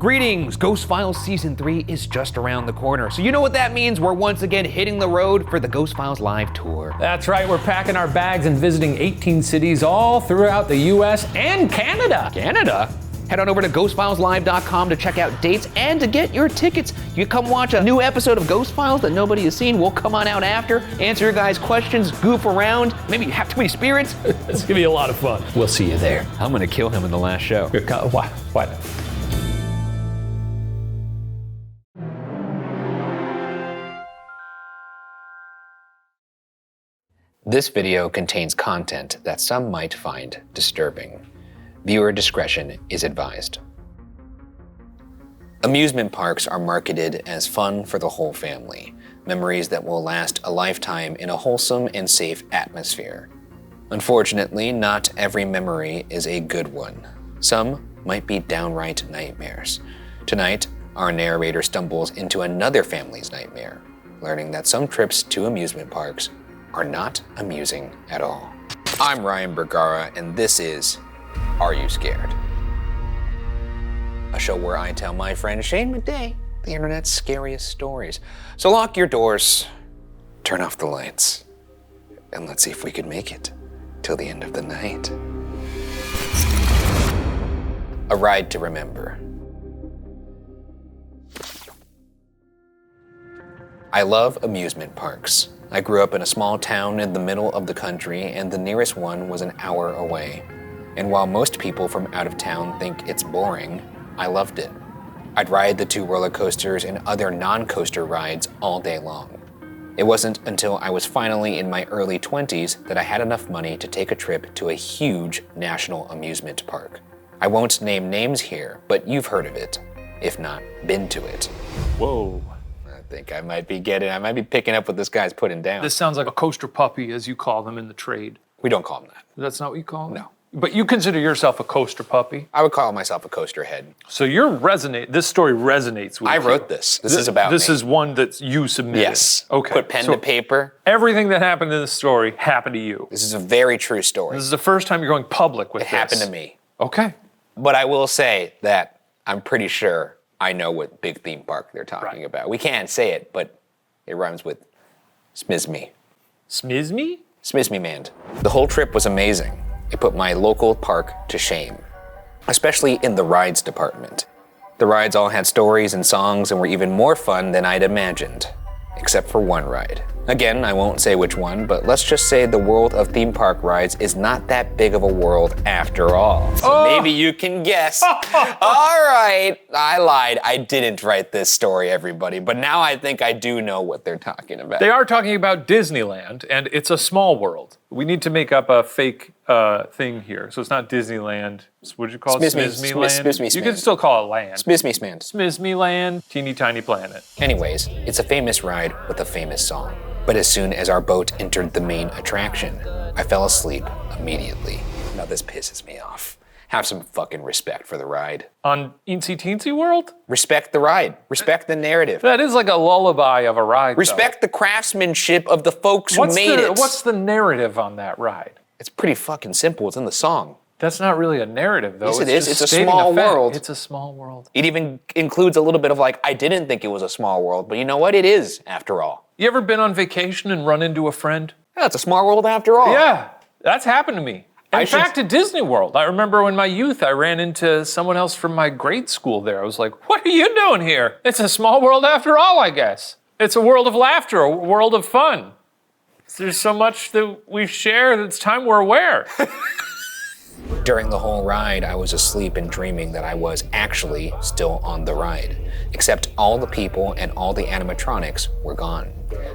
Greetings! Ghost Files Season 3 is just around the corner, so you know what that means. We're once again hitting the road for the Ghost Files Live Tour. That's right, we're packing our bags and visiting 18 cities all throughout the US and Canada. Canada? Head on over to ghostfileslive.com to check out dates and to get your tickets. You can come watch a new episode of Ghost Files that nobody has seen. We'll come on out after, answer your guys' questions, goof around, maybe have too many spirits. It's gonna be a lot of fun. We'll see you there. I'm gonna kill him in the last show. What? This video contains content that some might find disturbing. Viewer discretion is advised. Amusement parks are marketed as fun for the whole family, memories that will last a lifetime in a wholesome and safe atmosphere. Unfortunately, not every memory is a good one. Some might be downright nightmares. Tonight, our narrator stumbles into another family's nightmare, learning that some trips to amusement parks are not amusing at all. I'm Ryan Bergara, and this is Are You Scared? A show where I tell my friend Shane Madej the internet's scariest stories. So lock your doors, turn off the lights, and let's see if we can make it till the end of the night. A ride to remember. I love amusement parks. I grew up in a small town in the middle of the country, and the nearest one was an hour away. And while most people from out of town think it's boring, I loved it. I'd ride the 2 roller coasters and other non-coaster rides all day long. It wasn't until I was finally in my early 20s that I had enough money to take a trip to a huge national amusement park. I won't name names here, but you've heard of it, if not been to it. Whoa. I think I might be picking up what this guy's putting down. This sounds like a coaster puppy, as you call them in the trade. We don't call him that. That's not what you call them? No. But you consider yourself a coaster puppy? I would call myself a coaster head. So this story resonates with you. I wrote this. This is about me. This is one that you submitted? Yes. Okay. Put pen to paper. Everything that happened in this story happened to you. This is a very true story. This is the first time you're going public with this. It happened to me. Okay. But I will say that I'm pretty sure I know what big theme park they're talking about. We can't say it, but it rhymes with Smizme. Smizme? Smizme man. The whole trip was amazing. It put my local park to shame, especially in the rides department. The rides all had stories and songs and were even more fun than I'd imagined, except for one ride. Again, I won't say which one, but let's just say the world of theme park rides is not that big of a world after all. So maybe you can guess. All right, I lied. I didn't write this story, everybody, but now I think I do know what they're talking about. They are talking about Disneyland, and it's a small world. We need to make up a fake thing here. So it's not Disneyland. What did you call it? Smizme-land? You can still call it land. Smizme-land. Smizme-land, teeny tiny planet. Anyways, it's a famous ride with a famous song. But as soon as our boat entered the main attraction, I fell asleep immediately. Now this pisses me off. Have some fucking respect for the ride. On Eensy Teensy World? Respect the ride. Respect the narrative. That is like a lullaby of a ride, Respect the craftsmanship of the folks who made it. What's the narrative on that ride? It's pretty fucking simple. It's in the song. That's not really a narrative, though. Yes, it is. It's a small world. It's a small world. It even includes a little bit of like, I didn't think it was a small world, but you know what? It is, after all. You ever been on vacation and run into a friend? Yeah, it's a small world after all. Yeah, that's happened to me. In fact, at Disney World, I remember in my youth, I ran into someone else from my grade school there. I was like, what are you doing here? It's a small world after all, I guess. It's a world of laughter, a world of fun. There's so much that we share that it's time we're aware. During the whole ride, I was asleep and dreaming that I was actually still on the ride, except all the people and all the animatronics were gone.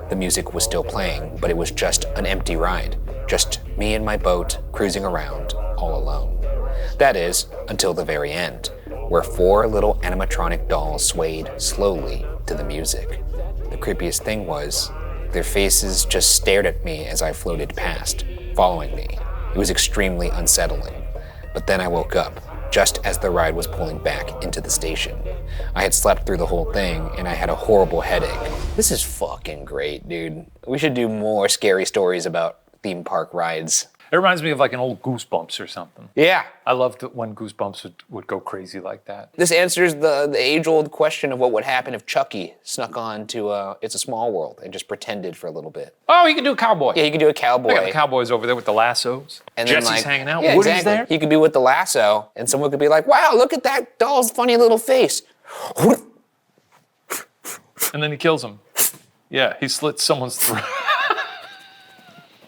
The music was still playing, but it was just an empty ride. Just me and my boat cruising around all alone. That is, until the very end, where 4 little animatronic dolls swayed slowly to the music. The creepiest thing was, their faces just stared at me as I floated past, following me. It was extremely unsettling. But then I woke up, just as the ride was pulling back into the station. I had slept through the whole thing, and I had a horrible headache. This is fucking great, dude. We should do more scary stories about theme park rides. It reminds me of like an old Goosebumps or something. Yeah. I loved when Goosebumps would go crazy like that. This answers the age-old question of what would happen if Chucky snuck on to It's a Small World and just pretended for a little bit. Oh, he could do a cowboy. Yeah, he could do a cowboy. They got the cowboys over there with the lassos. And Jesse's then, like, hanging out. Yeah, Woody's exactly. there. He could be with the lasso, and someone could be like, wow, look at that doll's funny little face. And then he kills him. Yeah, he slits someone's throat.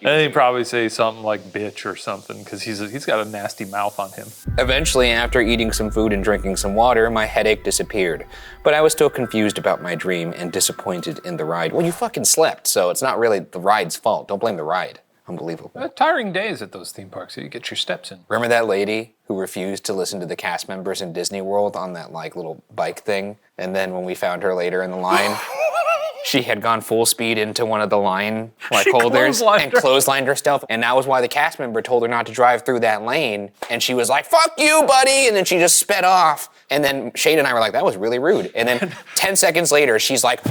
And he'd probably say something like bitch or something, because he's got a nasty mouth on him. Eventually, after eating some food and drinking some water, my headache disappeared. But I was still confused about my dream and disappointed in the ride. Well, you fucking slept, so it's not really the ride's fault. Don't blame the ride. Unbelievable. Tiring days at those theme parks, so you get your steps in. Remember that lady who refused to listen to the cast members in Disney World on that like little bike thing? And then when we found her later in the line, she had gone full speed into one of the line holders and clotheslined herself. And that was why the cast member told her not to drive through that lane. And she was like, fuck you, buddy. And then she just sped off. And then Shade and I were like, that was really rude. And then 10 seconds later, she's like,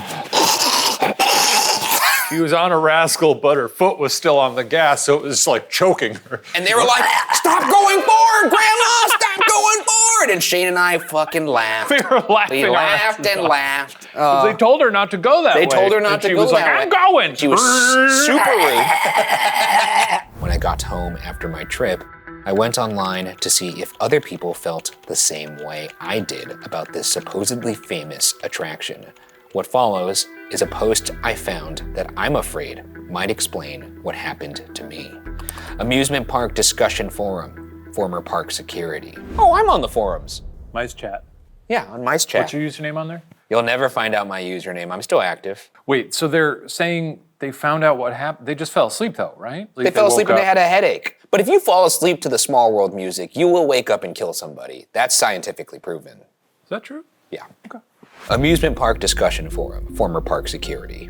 He was on a rascal, but her foot was still on the gas, so it was like choking her. and they were like, stop going forward, Grandma, stop going forward. And Shane and I fucking laughed. We were laughing. We laughed and laughed. They told her not to go that way. They told her not to go that way. She was like, I'm going. She was super rude. When I got home after my trip, I went online to see if other people felt the same way I did about this supposedly famous attraction. What follows is a post I found that I'm afraid might explain what happened to me. Amusement Park Discussion Forum, former park security. Oh, I'm on the forums. Mice chat. Yeah, on Mice Chat. What's your username on there? You'll never find out my username. I'm still active. Wait, so they're saying they found out what happened? They just fell asleep though, right? Like They fell asleep woke and they up. had a headache. But if you fall asleep to the Small World music, you will wake up and kill somebody. That's scientifically proven. Is that true? Yeah. Okay. Amusement Park Discussion Forum, former park security.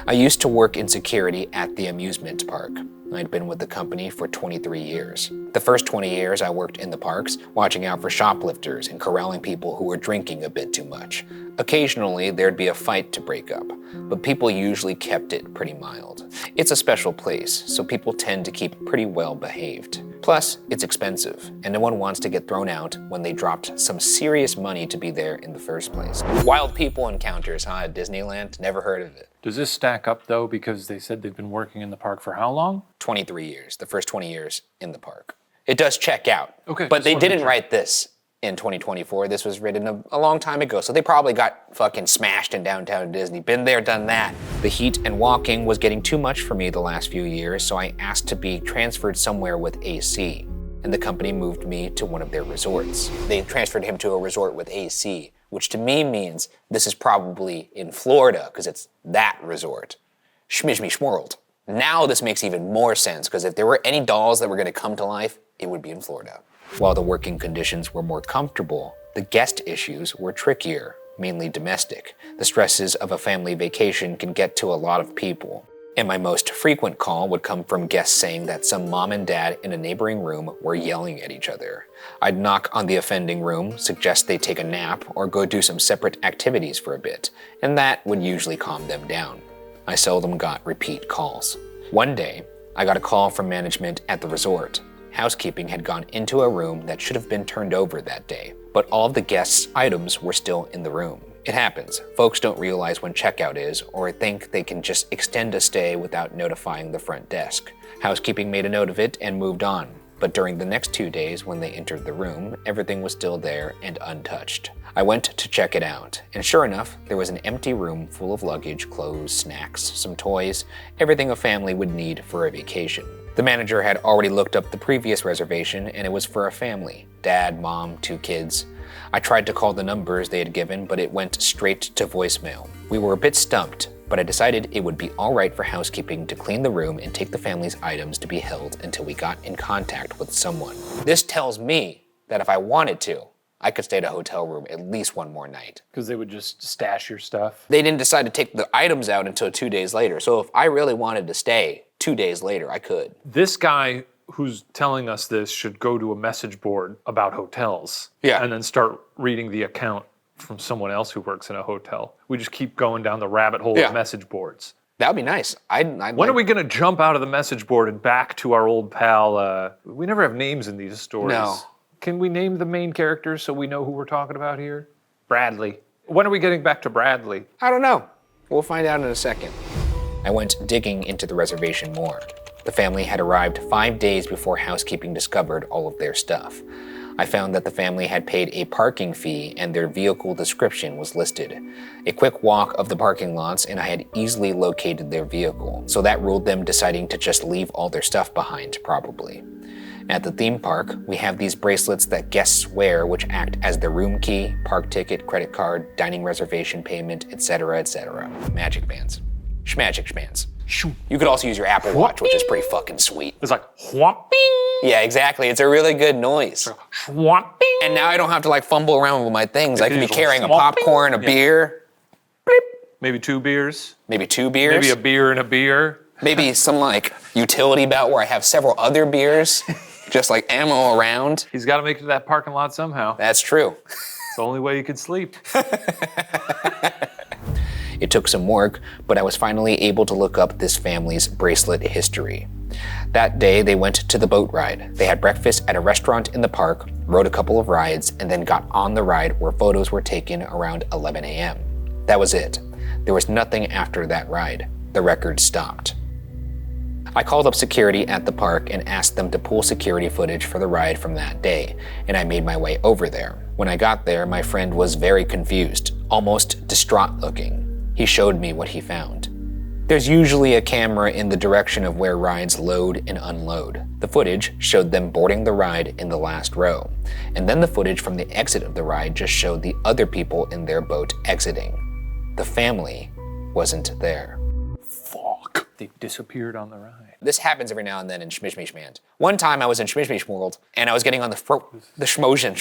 I used to work in security at the amusement park. I'd been with the company for 23 years. The first 20 years I worked in the parks, watching out for shoplifters and corralling people who were drinking a bit too much. Occasionally, there'd be a fight to break up, but people usually kept it pretty mild. It's a special place, so people tend to keep pretty well behaved. Plus, it's expensive, and no one wants to get thrown out when they dropped some serious money to be there in the first place. Wild people encounters, huh, at Disneyland? Never heard of it. Does this stack up though, because they said they've been working in the park for how long? 23 years, the first 20 years in the park. It does check out. Okay, but just they wanted to didn't check. write this in 2024. This was written a long time ago, so they probably got fucking smashed in downtown Disney. Been there, done that. The heat and walking was getting too much for me the last few years, so I asked to be transferred somewhere with AC, and the company moved me to one of their resorts. They transferred him to a resort with AC, which to me means this is probably in Florida, because it's that resort. Schmishmishworld. Now this makes even more sense, because if there were any dolls that were going to come to life, it would be in Florida. While the working conditions were more comfortable, the guest issues were trickier, mainly domestic. The stresses of a family vacation can get to a lot of people. And my most frequent call would come from guests saying that some mom and dad in a neighboring room were yelling at each other. I'd knock on the offending room, suggest they take a nap, or go do some separate activities for a bit, and that would usually calm them down. I seldom got repeat calls. One day, I got a call from management at the resort. Housekeeping had gone into a room that should have been turned over that day, but all of the guests' items were still in the room. It happens. Folks don't realize when checkout is, or think they can just extend a stay without notifying the front desk. Housekeeping made a note of it and moved on. But during the next 2 days when they entered the room, everything was still there and untouched. I went to check it out, and sure enough, there was an empty room full of luggage, clothes, snacks, some toys, everything a family would need for a vacation. The manager had already looked up the previous reservation, and it was for a family. Dad, mom, 2 kids. I tried to call the numbers they had given, but it went straight to voicemail. We were a bit stumped, but I decided it would be all right for housekeeping to clean the room and take the family's items to be held until we got in contact with someone. This tells me that if I wanted to, I could stay at a hotel room at least one more night. Because they would just stash your stuff. They didn't decide to take the items out until 2 days later, so if I really wanted to stay 2 days later, I could. This guy who's telling us this should go to a message board about hotels. Yeah. And then start reading the account from someone else who works in a hotel. We just keep going down the rabbit hole Yeah. of message boards. That would be nice. When are we gonna jump out of the message board and back to our old pal? We never have names in these stories. No. Can we name the main characters so we know who we're talking about here? Bradley. When are we getting back to Bradley? I don't know. We'll find out in a second. I went digging into the reservation more. The family had arrived 5 days before housekeeping discovered all of their stuff. I found that the family had paid a parking fee and their vehicle description was listed. A quick walk of the parking lots and I had easily located their vehicle, so that ruled them deciding to just leave all their stuff behind, probably. At the theme park, we have these bracelets that guests wear which act as the room key, park ticket, credit card, dining reservation payment, etc., etc. Magic bands. Schmagic bands. You could also use your Apple Watch, which is pretty fucking sweet. It's like, whopping. Yeah, exactly. It's a really good noise. Whopping. And now I don't have to like fumble around with my things. I can be just carrying a whopping. popcorn, a beer. Bleep. Maybe 2 beers. Maybe 2 beers. Maybe a beer and a beer. Maybe some like utility belt where I have several other beers, just like ammo around. He's got to make it to that parking lot somehow. That's true. It's the only way you could sleep. It took some work, but I was finally able to look up this family's bracelet history. That day, they went to the boat ride. They had breakfast at a restaurant in the park, rode a couple of rides, and then got on the ride where photos were taken around 11 a.m. That was it. There was nothing after that ride. The record stopped. I called up security at the park and asked them to pull security footage for the ride from that day, and I made my way over there. When I got there, my friend was very confused, almost distraught looking. He showed me what he found. There's usually a camera in the direction of where rides load and unload. The footage showed them boarding the ride in the last row, and then the footage from the exit of the ride just showed the other people in their boat exiting. The family wasn't there. Fuck. They disappeared on the ride. This happens every now and then in Schmishmish Mand. One time I was in Schmishmish World, and I was getting on the Schmotion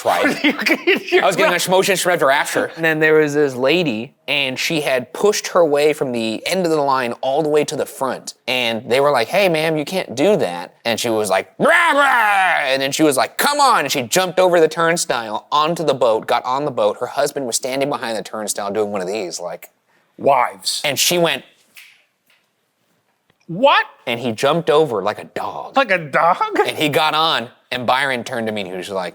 ride. I was getting on Schmotion Shredder after. And then there was this lady, and she had pushed her way from the end of the line all the way to the front. And they were like, hey, ma'am, you can't do that. And she was like, rah, rah! And then she was like, come on. And she jumped over the turnstile onto the boat, got on the boat. Her husband was standing behind the turnstile doing one of these, like, wives. and she went, what? and he jumped over like a dog. Like a dog? And he got on, and Byron turned to me and he was like,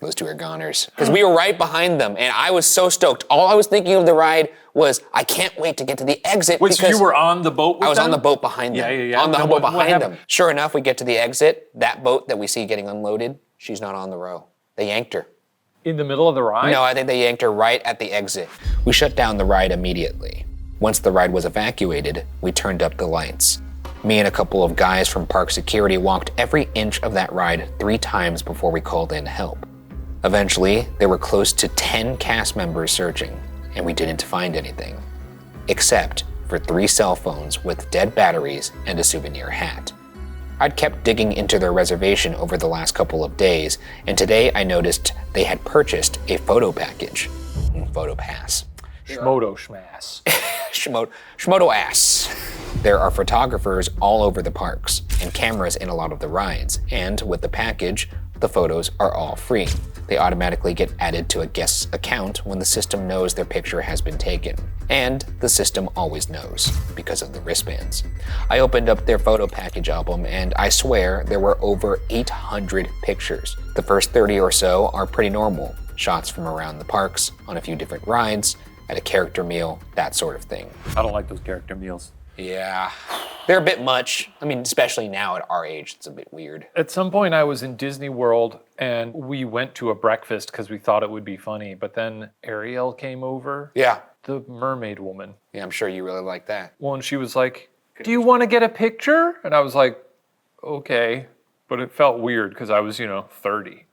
those two are goners. Because we were right behind them, and I was so stoked. All I was thinking of the ride was, I can't wait to get to the exit. Wait, so you were on the boat with I was them? on the boat behind them. Yeah. On the Then boat what behind them. happened? Sure enough, we get to the exit. That boat that we see getting unloaded, she's not on the row. They yanked her. In the middle of the ride? No, I think they yanked her right at the exit. We shut down the ride immediately. Once the ride was evacuated, we turned up the lights. Me and a couple of guys from park security walked every inch of that ride 3 times before we called in help. Eventually, there were close to 10 cast members searching, and we didn't find anything. Except for 3 cell phones with dead batteries and a souvenir hat. I'd kept digging into their reservation over the last couple of days, and today I noticed they had purchased a photo package. Photo pass. Schmodo schmass. Schmodo ass. There are photographers all over the parks and cameras in a lot of the rides, and with the package, the photos are all free. They automatically get added to a guest's account when the system knows their picture has been taken. And the system always knows because of the wristbands. I opened up their photo package album and I swear there were over 800 pictures. The first 30 or so are pretty normal. Shots from around the parks, on a few different rides, at a character meal, that sort of thing. I don't like those character meals. Yeah, they're a bit much. I mean, especially now at our age, it's a bit weird. At some point I was in Disney World and we went to a breakfast because we thought it would be funny, but then Ariel came over. Yeah. The mermaid woman. Yeah, I'm sure you really like that. Well, and she was like, do you want to get a picture? And I was like, okay. But it felt weird because I was, 30.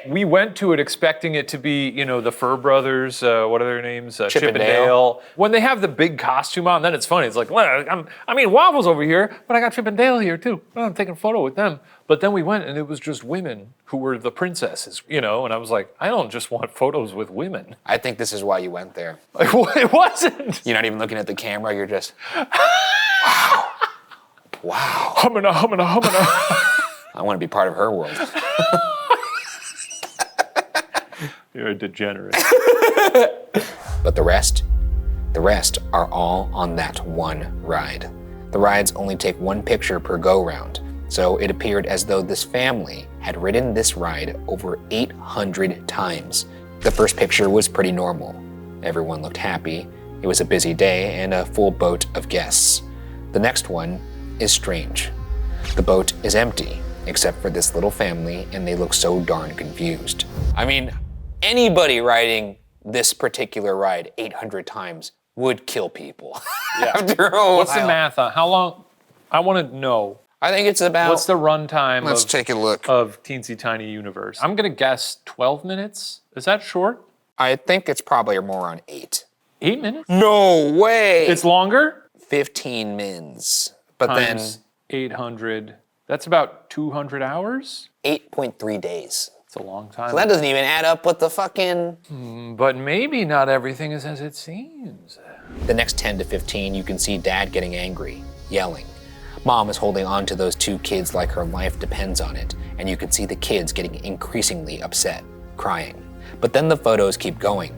We went to it expecting it to be, the Fur Brothers, what are their names? Chip and Dale. When they have the big costume on, then it's funny. It's like, well, Waffle's over here, but I got Chip and Dale here too. I'm taking a photo with them. But then we went and it was just women who were the princesses, and I was like, I don't just want photos with women. I think this is why you went there. It wasn't. You're not even looking at the camera, you're just, wow. Wow. Hummina. I want to be part of her world. You're a degenerate. But the rest The rest are all on that one ride. The rides only take one picture per go-round, so it appeared as though this family had ridden this ride over 800 times. The first picture was pretty normal. Everyone looked happy. It was a busy day and a full boat of guests. The next one is strange. The boat is empty, except for this little family, and they look so darn confused. I mean, anybody riding this particular ride 800 times would kill people. Yeah. After a while. What's the math on how long? I want to know. I think it's about... What's the runtime Let's take a look. Of Teensy Tiny Universe? I'm going to guess 12 minutes. Is that short? I think it's probably more on 8. 8 minutes? No way! It's longer? 15 mins. But Times 800. That's about 200 hours? 8.3 days. It's a long time. So that doesn't even add up with the fucking... But maybe not everything is as it seems. The next 10 to 15, you can see Dad getting angry, yelling. Mom is holding on to those 2 kids like her life depends on it, and you can see the kids getting increasingly upset, crying. But then the photos keep going,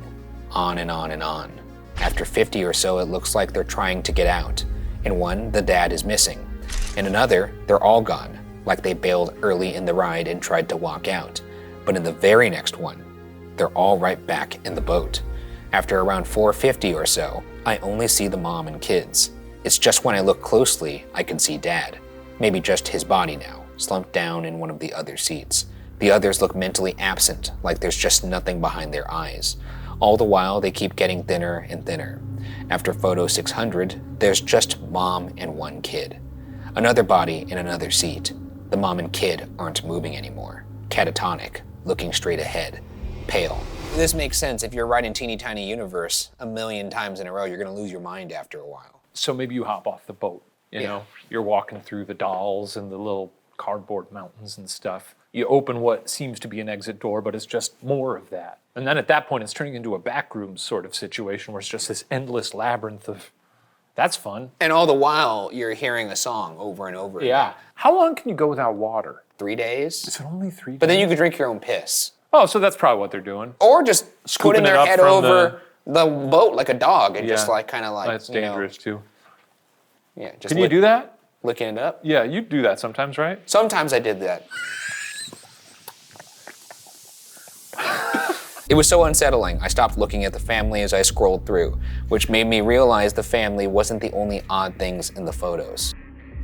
on and on and on. After 50 or so, it looks like they're trying to get out. In one, the dad is missing. In another, they're all gone, like they bailed early in the ride and tried to walk out. But in the very next one, they're all right back in the boat. After around 450 or so, I only see the mom and kids. It's just when I look closely, I can see Dad. Maybe just his body now, slumped down in one of the other seats. The others look mentally absent, like there's just nothing behind their eyes. All the while, they keep getting thinner and thinner. After photo 600, there's just Mom and 1 kid. Another body in another seat. The mom and kid aren't moving anymore. Catatonic, looking straight ahead, pale. This makes sense. If you're riding Teeny Tiny Universe a million times in a row, you're gonna lose your mind after a while. So maybe you hop off the boat, you know? You're walking through the dolls and the little cardboard mountains and stuff. You open what seems to be an exit door, but it's just more of that. And then at that point, it's turning into a backroom sort of situation where it's just this endless labyrinth of, that's fun. And all the while, you're hearing a song over and over Yeah. again. How long can you go without water? 3 days. Is it only 3 days? But then you could drink your own piss. Oh, so that's probably what they're doing. Or just Scooping putting their it up head from over the boat like a dog and just Yeah. like kind of like, That's dangerous too. Yeah, just Can you do that? licking it up. Yeah, you do that sometimes, right? Sometimes I did that. It was so unsettling, I stopped looking at the family as I scrolled through, which made me realize the family wasn't the only odd things in the photos.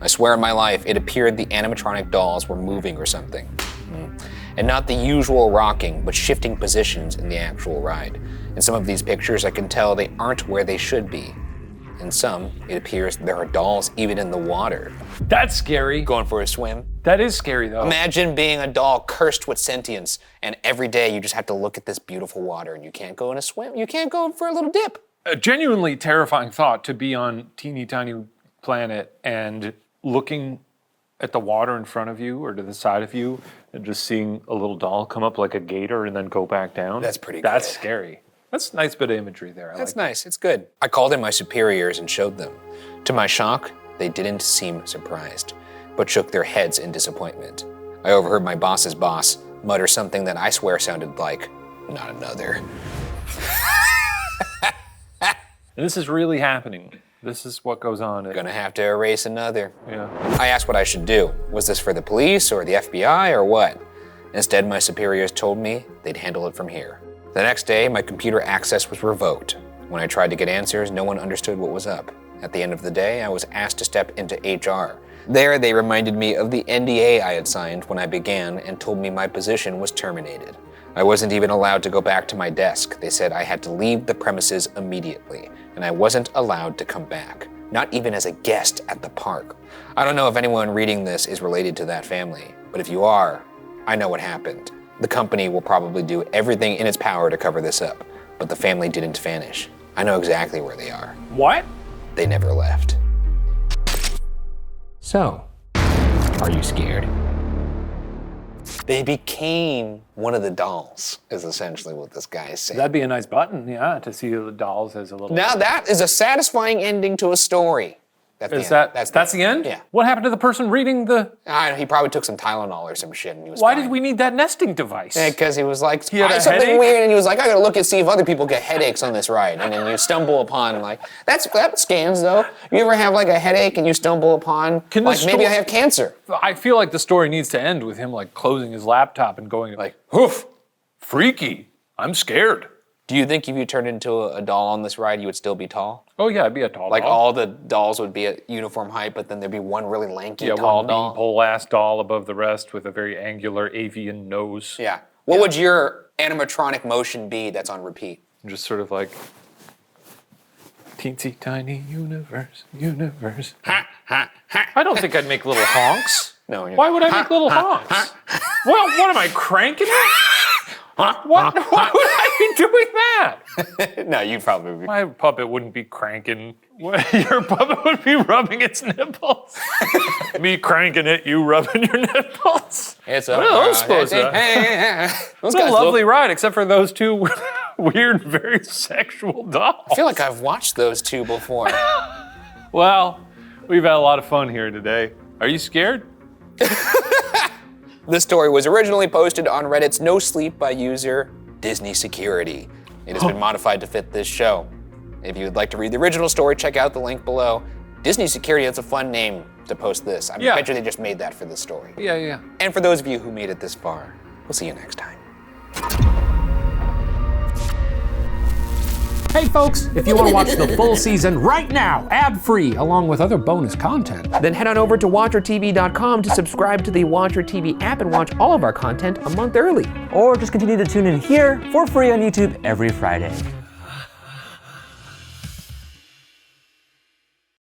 I swear on my life, it appeared the animatronic dolls were moving or something. And not the usual rocking, but shifting positions in the actual ride. In some of these pictures, I can tell they aren't where they should be. In some, it appears there are dolls even in the water. That's scary. Going for a swim. That is scary though. Imagine being a doll cursed with sentience, and every day you just have to look at this beautiful water and you can't go in a swim, you can't go for a little dip. A genuinely terrifying thought to be on teeny tiny planet and looking at the water in front of you or to the side of you and just seeing a little doll come up like a gator and then go back down. That's pretty good. That's scary. That's a nice bit of imagery there. That's nice, it's good. I called in my superiors and showed them. To my shock, they didn't seem surprised, but shook their heads in disappointment. I overheard my boss's boss mutter something that I swear sounded like, "Not another." And this is really happening. This is what goes on. Gonna have to erase another. Yeah. I asked what I should do. Was this for the police or the FBI or what? Instead, my superiors told me they'd handle it from here. The next day, my computer access was revoked. When I tried to get answers, no one understood what was up. At the end of the day, I was asked to step into HR. There, they reminded me of the NDA I had signed when I began and told me my position was terminated. I wasn't even allowed to go back to my desk. They said I had to leave the premises immediately, and I wasn't allowed to come back, not even as a guest at the park. I don't know if anyone reading this is related to that family, but if you are, I know what happened. The company will probably do everything in its power to cover this up, but the family didn't vanish. I know exactly where they are. What? They never left. So, are you scared? They became one of the dolls, is essentially what this guy is saying. That'd be a nice button, yeah, to see the dolls as a little... Now that is a satisfying ending to a story. That's the Is end. that that's the end? Yeah. What happened to the person reading the? He probably took some Tylenol or some shit, and he was Why fine. did we need that nesting device? Because he was like, He had a something headache? weird, and he was like, I gotta look and see if other people get headaches on this ride. And then you stumble upon that scans though. You ever have like a headache and you stumble upon maybe I have cancer? I feel like the story needs to end with him like closing his laptop and going like, "Oof, freaky. I'm scared." Do you think if you turned into a doll on this ride, you would still be tall? Oh yeah, I'd be a tall Like doll. all the dolls would be at uniform height, but then there'd be one really lanky tall one doll. beanpole ass doll above the rest with a very angular avian nose. Yeah. What would your animatronic motion be that's on repeat? Just sort of like teensy tiny universe. Ha, ha, ha. I don't think I'd make little honks. No. Why would I make little honks? Well, what am I cranking it? What? Why would I be doing that? No, you'd probably be. My puppet wouldn't be cranking. Your puppet would be rubbing its nipples. Me cranking it, you rubbing your nipples. It's What are those supposed to be? It's a lovely ride, except for those two weird, very sexual dolls. I feel like I've watched those two before. Well, we've had a lot of fun here today. Are you scared? This story was originally posted on Reddit's No Sleep by user Disney Security. It has been modified to fit this show. If you would like to read the original story, check out the link below. Disney Security, that's a fun name to post this. I bet you they just made that for this story. Yeah. And for those of you who made it this far, we'll see you next time. Hey folks, if you want to watch the full season right now, ad-free, along with other bonus content, Then head on over to WatcherTV.com to subscribe to the Watcher TV app and watch all of our content a month early. Or just continue to tune in here for free on YouTube every Friday.